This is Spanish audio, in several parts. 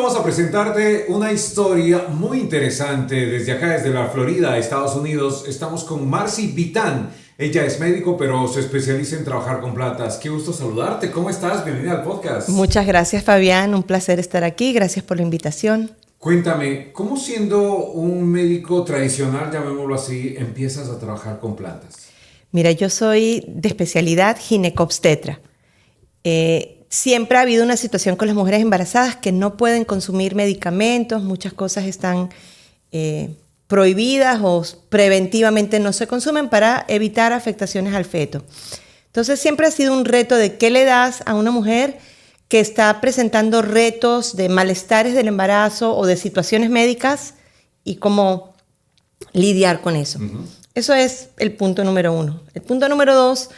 vamos a presentarte una historia muy interesante desde acá, desde la Florida, Estados Unidos. Estamos con Marcy Vitán. Ella es médico, pero se especializa en trabajar con plantas. Qué gusto saludarte. ¿Cómo estás? Bienvenida al podcast. Muchas gracias, Fabián. Un placer estar aquí. Gracias por la invitación. Cuéntame, ¿cómo siendo un médico tradicional, llamémoslo así, empiezas a trabajar con plantas? Mira, yo soy de especialidad ginecobstetra. Siempre ha habido una situación con las mujeres embarazadas que no pueden consumir medicamentos, muchas cosas están prohibidas o preventivamente no se consumen para evitar afectaciones al feto. Entonces siempre ha sido un reto de qué le das a una mujer que está presentando retos de malestares del embarazo o de situaciones médicas y cómo lidiar con eso. Eso es el punto número 1. El punto número 2,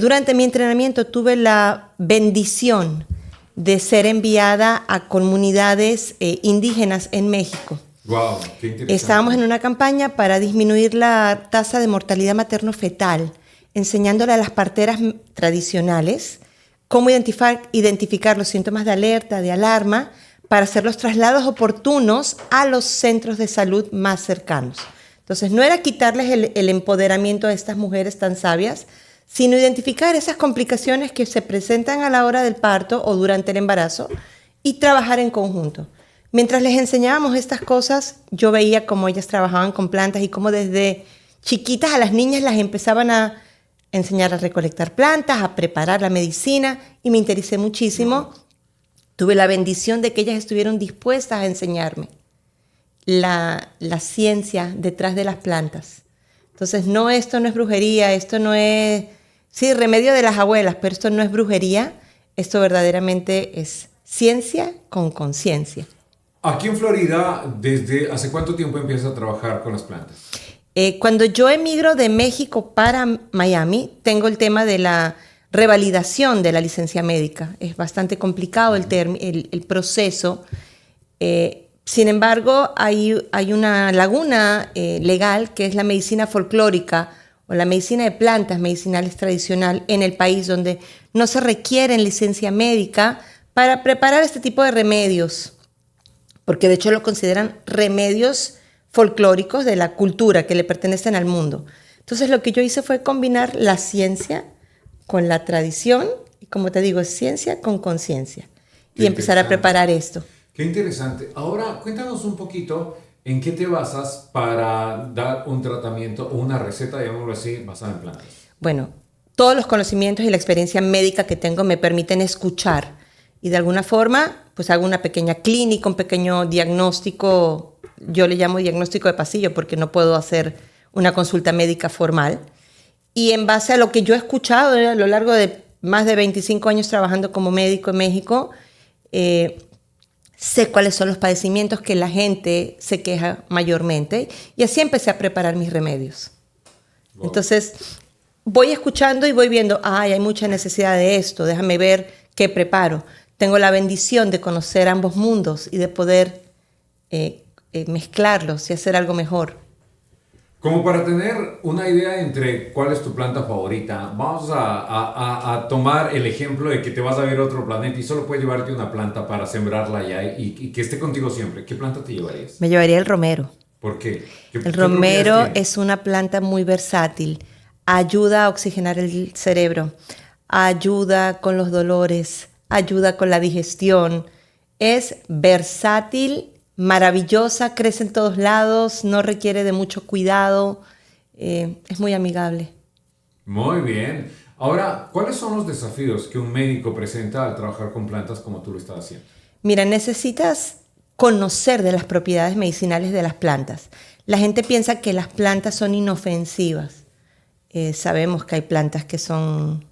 durante mi entrenamiento tuve la bendición de ser enviada a comunidades indígenas en México. Wow, qué interesante. Estábamos en una campaña para disminuir la tasa de mortalidad materno-fetal, enseñándole a las parteras tradicionales cómo identificar los síntomas de alerta, de alarma, para hacer los traslados oportunos a los centros de salud más cercanos. Entonces, no era quitarles el empoderamiento a estas mujeres tan sabias, sino identificar esas complicaciones que se presentan a la hora del parto o durante el embarazo y trabajar en conjunto. Mientras les enseñábamos estas cosas, yo veía cómo ellas trabajaban con plantas y cómo desde chiquitas a las niñas las empezaban a enseñar a recolectar plantas, a preparar la medicina, y me interesé muchísimo. Tuve la bendición de que ellas estuvieron dispuestas a enseñarme la ciencia detrás de las plantas. Entonces, esto no es brujería, esto no es, sí, remedio de las abuelas, pero esto no es brujería, esto verdaderamente es ciencia con conciencia. Aquí en Florida, ¿desde hace cuánto tiempo empiezas a trabajar con las plantas? Cuando yo emigro de México para Miami, tengo el tema de la revalidación de la licencia médica. Es bastante complicado el proceso. Sin embargo, hay una laguna legal que es la medicina folclórica o la medicina de plantas medicinales tradicional en el país, donde no se requiere licencia médica para preparar este tipo de remedios, porque de hecho lo consideran remedios folclóricos de la cultura que le pertenecen al mundo. Entonces lo que yo hice fue combinar la ciencia con la tradición, y como te digo, es ciencia con conciencia, y empezar a preparar esto. Qué interesante. Ahora, cuéntanos un poquito en qué te basas para dar un tratamiento o una receta, digámoslo así, basada en plantas. Bueno, todos los conocimientos y la experiencia médica que tengo me permiten escuchar, y de alguna forma, pues hago una pequeña clínica, un pequeño diagnóstico. Yo le llamo diagnóstico de pasillo porque no puedo hacer una consulta médica formal. Y en base a lo que yo he escuchado a lo largo de más de 25 años trabajando como médico en México, sé cuáles son los padecimientos que la gente se queja mayormente. Y así empecé a preparar mis remedios. Wow. Entonces, voy escuchando y voy viendo, hay mucha necesidad de esto, déjame ver qué preparo. Tengo la bendición de conocer ambos mundos y de poder mezclarlos y hacer algo mejor. Como para tener una idea entre cuál es tu planta favorita, vamos a tomar el ejemplo de que te vas a ver a otro planeta y solo puedes llevarte una planta para sembrarla allá y que esté contigo siempre. ¿Qué planta te llevarías? Me llevaría el romero. ¿Por qué? El romero es una planta muy versátil. Ayuda a oxigenar el cerebro, ayuda con los dolores, ayuda con la digestión. Es versátil, maravillosa, crece en todos lados, no requiere de mucho cuidado, es muy amigable. Muy bien. Ahora, ¿cuáles son los desafíos que un médico presenta al trabajar con plantas como tú lo estás haciendo? Mira, necesitas conocer de las propiedades medicinales de las plantas. La gente piensa que las plantas son inofensivas. Sabemos que hay plantas que son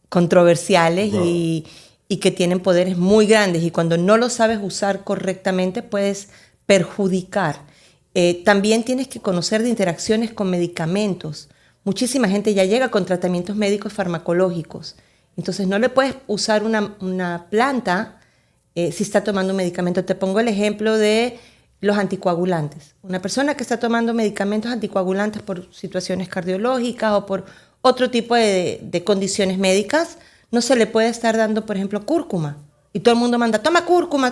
controversiales. Wow. y que tienen poderes muy grandes, y cuando no los sabes usar correctamente puedes perjudicar. También tienes que conocer de interacciones con medicamentos. Muchísima gente ya llega con tratamientos médicos farmacológicos, entonces no le puedes usar una planta si está tomando un medicamento. Te pongo el ejemplo de los anticoagulantes. Una persona que está tomando medicamentos anticoagulantes por situaciones cardiológicas o por otro tipo de condiciones médicas, no se le puede estar dando, por ejemplo, cúrcuma. Y todo el mundo manda, toma cúrcuma,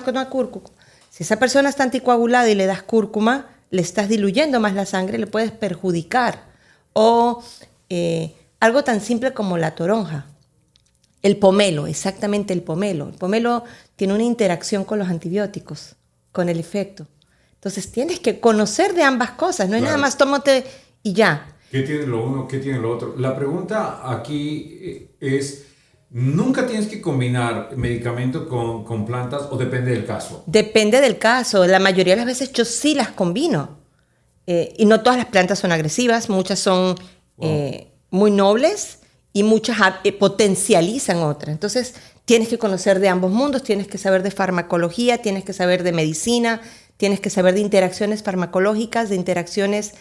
Si esa persona está anticoagulada y le das cúrcuma, le estás diluyendo más la sangre, le puedes perjudicar. O algo tan simple como la toronja. El pomelo, exactamente el pomelo. El pomelo tiene una interacción con los antibióticos, con el efecto. Entonces tienes que conocer de ambas cosas, no es nada más tómate y ya. ¿Qué tiene lo uno, qué tiene lo otro? La pregunta aquí es, ¿nunca tienes que combinar medicamento con plantas o depende del caso? Depende del caso. La mayoría de las veces yo sí las combino. Y no todas las plantas son agresivas, muchas son muy nobles y muchas potencializan otras. Entonces tienes que conocer de ambos mundos, tienes que saber de farmacología, tienes que saber de medicina, tienes que saber de interacciones farmacológicas, de interacciones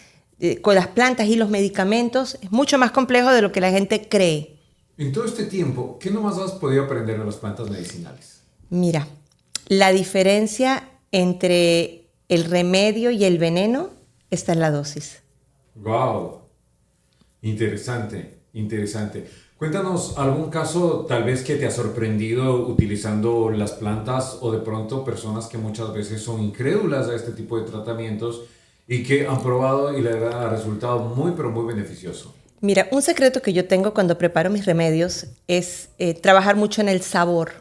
con las plantas y los medicamentos. Es mucho más complejo de lo que la gente cree. En todo este tiempo, ¿qué nomás has podido aprender de las plantas medicinales? Mira, la diferencia entre el remedio y el veneno está en la dosis. ¡Wow! Interesante, interesante. Cuéntanos algún caso tal vez que te ha sorprendido utilizando las plantas o de pronto personas que muchas veces son incrédulas a este tipo de tratamientos y que han probado y les ha resultado muy pero muy beneficioso. Mira, un secreto que yo tengo cuando preparo mis remedios es trabajar mucho en el sabor.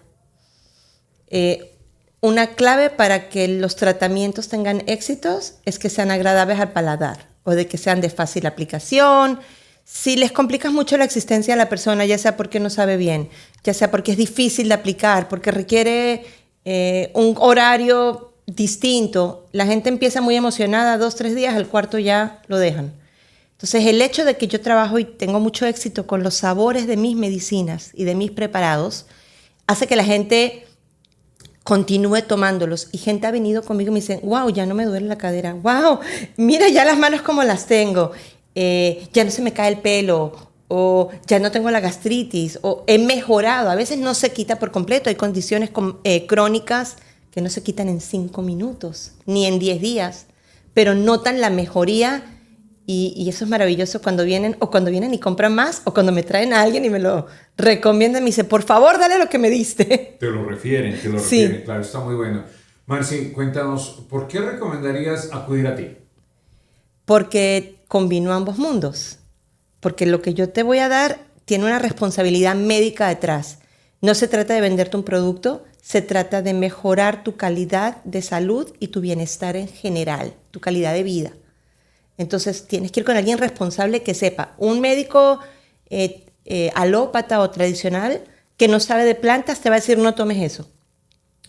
Una clave para que los tratamientos tengan éxitos es que sean agradables al paladar o de que sean de fácil aplicación. Si les complicas mucho la existencia a la persona, ya sea porque no sabe bien, ya sea porque es difícil de aplicar, porque requiere un horario distinto, la gente empieza muy emocionada, 2, 3 días, al cuarto ya lo dejan. Entonces, el hecho de que yo trabajo y tengo mucho éxito con los sabores de mis medicinas y de mis preparados, hace que la gente continúe tomándolos. Y gente ha venido conmigo y me dicen, wow, ya no me duele la cadera, wow, mira ya las manos como las tengo, ya no se me cae el pelo, o ya no tengo la gastritis, o he mejorado. A veces no se quita por completo, hay condiciones crónicas que no se quitan en 5 minutos, ni en 10 días, pero notan la mejoría. Y eso es maravilloso cuando vienen y compran más, o cuando me traen a alguien y me lo recomiendan y me dice, por favor, dale lo que me diste. Te lo refieren, Sí. claro, está muy bueno. Marci, cuéntanos, ¿por qué recomendarías acudir a ti? Porque combino ambos mundos. Porque lo que yo te voy a dar tiene una responsabilidad médica detrás. No se trata de venderte un producto, se trata de mejorar tu calidad de salud y tu bienestar en general, tu calidad de vida. Entonces tienes que ir con alguien responsable que sepa. Un médico alópata o tradicional que no sabe de plantas te va a decir no tomes eso.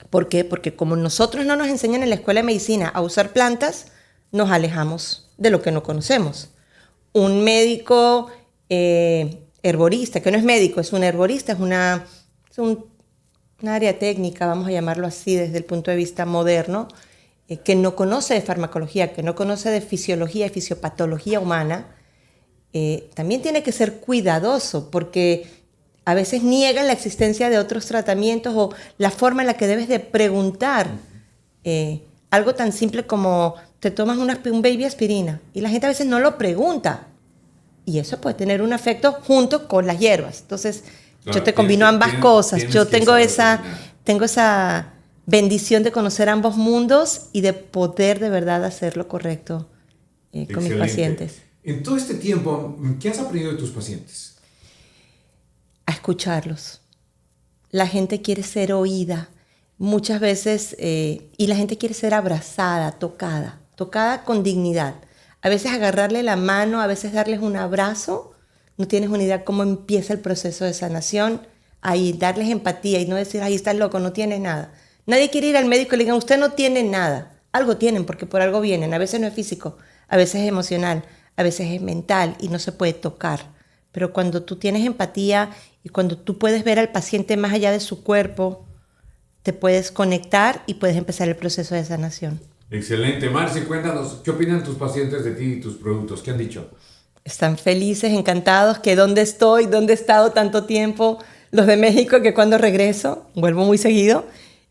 ¿Por qué? Porque como nosotros no nos enseñan en la escuela de medicina a usar plantas, nos alejamos de lo que no conocemos. Un médico herborista, que no es médico, es un herborista, es un área técnica, vamos a llamarlo así desde el punto de vista moderno, que no conoce de farmacología, que no conoce de fisiología y fisiopatología humana, también tiene que ser cuidadoso porque a veces niegan la existencia de otros tratamientos o la forma en la que debes de preguntar. Algo tan simple como te tomas un baby aspirina y la gente a veces no lo pregunta y eso puede tener un efecto junto con las hierbas. Entonces claro, yo te combino ambas cosas. Yo tengo esa bendición de conocer ambos mundos y de poder de verdad hacer lo correcto con mis pacientes. En todo este tiempo, ¿qué has aprendido de tus pacientes? A escucharlos. La gente quiere ser oída muchas veces y la gente quiere ser abrazada, tocada con dignidad. A veces agarrarle la mano, a veces darles un abrazo. No tienes una idea cómo empieza el proceso de sanación. Ahí darles empatía y no decir, ahí estás loco, no tienes nada. Nadie quiere ir al médico y le digan, usted no tiene nada. Algo tienen, porque por algo vienen. A veces no es físico, a veces es emocional, a veces es mental y no se puede tocar. Pero cuando tú tienes empatía y cuando tú puedes ver al paciente más allá de su cuerpo, te puedes conectar y puedes empezar el proceso de sanación. Excelente. Marci, cuéntanos, ¿qué opinan tus pacientes de ti y tus productos? ¿Qué han dicho? Están felices, encantados, que dónde estoy, dónde he estado tanto tiempo. Los de México, que cuando regreso, vuelvo muy seguido.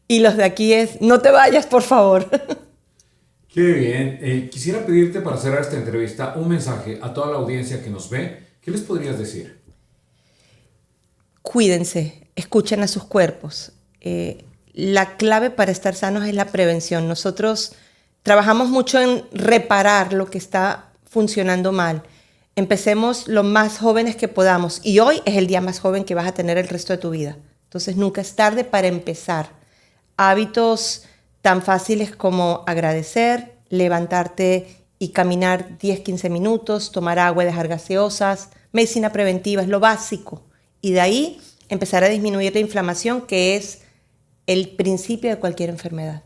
Y los de aquí es, no te vayas, por favor. Qué bien. Quisiera pedirte para cerrar esta entrevista un mensaje a toda la audiencia que nos ve. ¿Qué les podrías decir? Cuídense, escuchen a sus cuerpos. la clave para estar sanos es la prevención. Nosotros trabajamos mucho en reparar lo que está funcionando mal. Empecemos lo más jóvenes que podamos. Y hoy es el día más joven que vas a tener el resto de tu vida. Entonces nunca es tarde para empezar. Hábitos tan fáciles como agradecer, levantarte y caminar 10-15 minutos, tomar agua y dejar gaseosas. Medicina preventiva es lo básico. Y de ahí empezar a disminuir la inflamación, que es el principio de cualquier enfermedad.